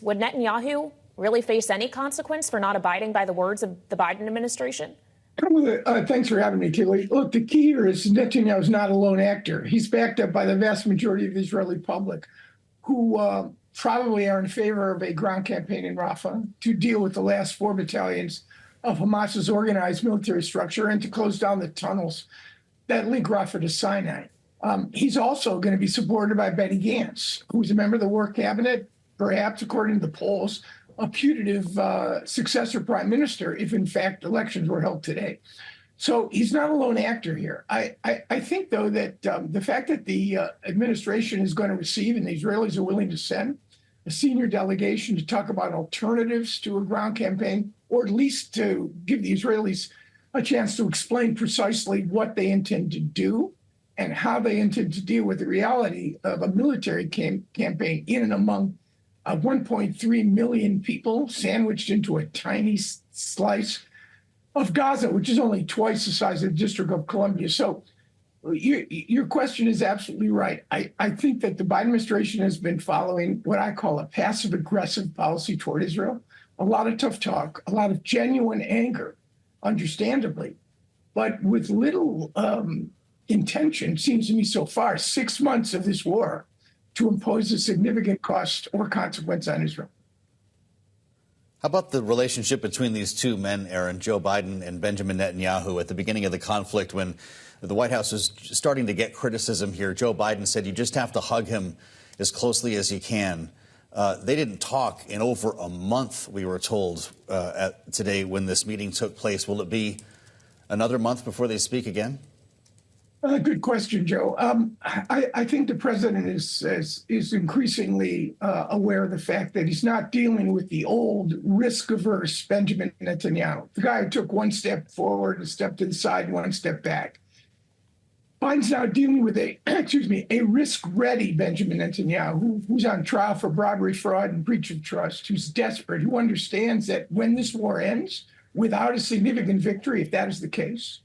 Would Netanyahu really face any consequence for not abiding by the words of the Biden administration? Thanks for having me, Kailey. Look, the key here is Netanyahu is not a lone actor. He's backed up by the vast majority of the Israeli public, who probably are in favor of a ground campaign in Rafah to deal with the last 4 battalions of Hamas's organized military structure and to close down the tunnels that link Rafah to Sinai. He's also going to be supported by Benny Gantz, who's a member of the War Cabinet, perhaps, according to the polls, a putative successor prime minister if, in fact, elections were held today. So he's not a lone actor here. I think, though, that the fact that the administration is going to receive and the Israelis are willing to send a senior delegation to talk about alternatives to a ground campaign, or at least to give the Israelis a chance to explain precisely what they intend to do and how they intend to deal with the reality of a military campaign in and among 1.3 million people sandwiched into a tiny slice of Gaza, which is only twice the size of the District of Columbia. So your question is absolutely right. I think that the Biden administration has been following what I call a passive-aggressive policy toward Israel. A lot of tough talk, a lot of genuine anger, understandably, but with little intention, seems to me so far, 6 months of this war, to impose a significant cost or consequence on Israel. How about the relationship between these two men, Aaron, Joe Biden and Benjamin Netanyahu, at the beginning of the conflict when the White House was starting to get criticism here? Joe Biden said you just have to hug him as closely as you can. They didn't talk in over a month, we were told today when this meeting took place. Will it be another month before they speak again? Good question, Joe. I think the president is increasingly aware of the fact that he's not dealing with the old risk-averse Benjamin Netanyahu, the guy who took one step forward, a step to the side, one step back. Biden's now dealing with a risk-ready Benjamin Netanyahu, who's on trial for bribery, fraud, and breach of trust, who's desperate, who understands that when this war ends, without a significant victory, if that is the case,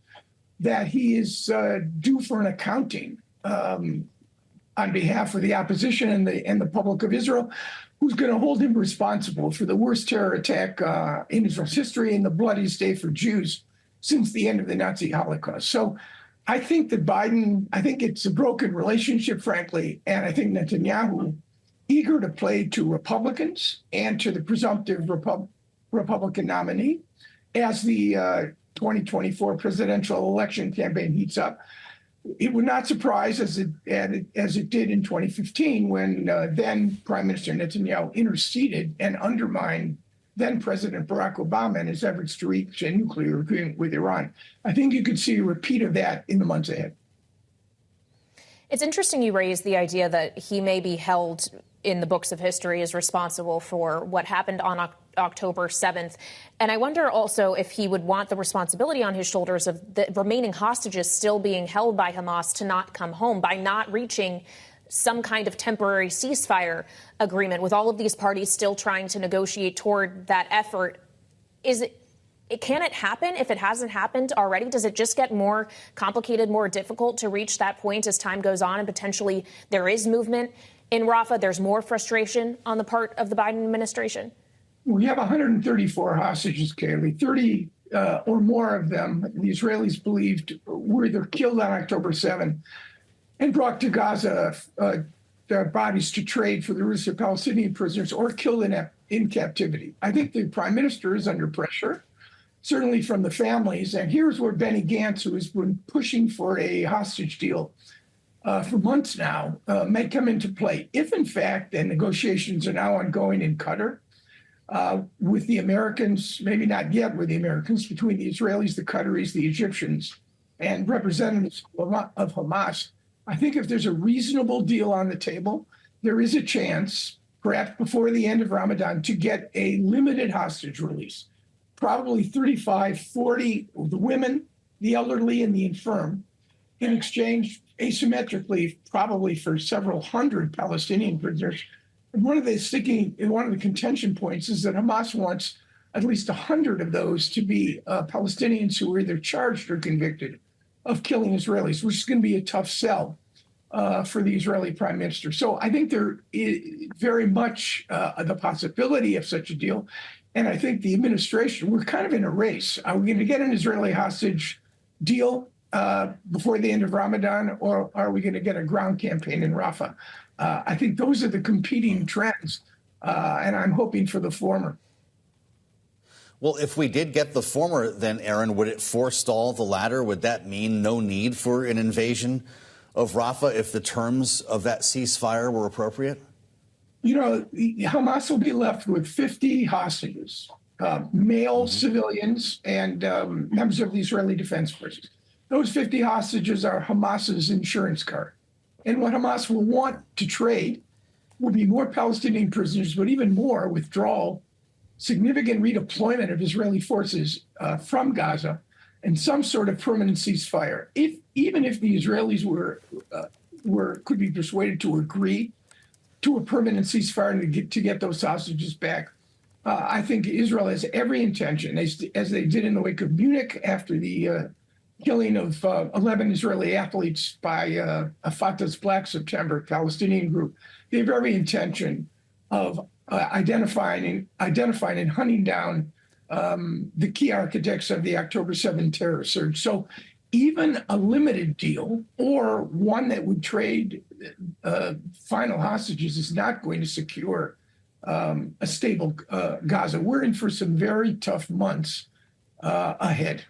that he is due for an accounting on behalf of the opposition and the public of Israel, who's going to hold him responsible for the worst terror attack in Israel's history and the bloodiest day for Jews since the end of the Nazi Holocaust. So I think that I think it's a broken relationship, frankly, and I think Netanyahu, eager to play to Republicans and to the presumptive Republican nominee as the 2024 presidential election campaign heats up. It would not surprise, as it did in 2015, when then Prime Minister Netanyahu interceded and undermined then President Barack Obama in his efforts to reach a nuclear agreement with Iran. I think you could see a repeat of that in the months ahead. It's interesting you raised the idea that he may be held in the books of history as responsible for what happened on October 7th. And I wonder also if he would want the responsibility on his shoulders of the remaining hostages still being held by Hamas to not come home by not reaching some kind of temporary ceasefire agreement, with all of these parties still trying to negotiate toward that effort. Can it happen if it hasn't happened already? Does it just get more complicated, more difficult to reach that point as time goes on and potentially there is movement in Rafah? There's more frustration on the part of the Biden administration? We have 134 hostages, Kailey. 30 or more of them, the Israelis believed, were either killed on October 7th and brought to Gaza, their bodies to trade for the release of Palestinian prisoners, or killed in captivity. I think the prime minister is under pressure, certainly from the families. And here's where Benny Gantz, who has been pushing for a hostage deal for months now, may come into play. If, in fact, and negotiations are now ongoing in Qatar with the Americans, maybe not yet with the Americans, between the Israelis, the Qataris, the Egyptians, and representatives of Hamas, I think if there's a reasonable deal on the table, there is a chance, perhaps before the end of Ramadan, to get a limited hostage release. Probably 35, 40, the women, the elderly, and the infirm, in exchange asymmetrically, probably for several hundred Palestinian prisoners. And one of the contention points is that Hamas wants at least 100 of those to be Palestinians who were either charged or convicted of killing Israelis, which is going to be a tough sell for the Israeli Prime Minister. So I think there is very much the possibility of such a deal. And I think the administration, we're kind of in a race. Are we going to get an Israeli hostage deal before the end of Ramadan, or are we going to get a ground campaign in Rafah? I think those are the competing trends, and I'm hoping for the former. Well, if we did get the former, then, Aaron, would it forestall the latter? Would that mean no need for an invasion of Rafah if the terms of that ceasefire were appropriate? You know, Hamas will be left with 50 hostages, male civilians and members of the Israeli Defense Forces. Those 50 hostages are Hamas's insurance card. And what Hamas will want to trade will be more Palestinian prisoners, but even more withdrawal, significant redeployment of Israeli forces from Gaza, and some sort of permanent ceasefire. Even if the Israelis could be persuaded to agree to a permanent ceasefire and to get those hostages back, I think Israel has every intention, as they did in the wake of Munich after the killing of 11 Israeli athletes by Fatah's Black September Palestinian group. They have every intention of identifying and hunting down the key architects of the October 7 terror surge. So even a limited deal or one that would trade final hostages is not going to secure a stable Gaza. We're in for some very tough months ahead.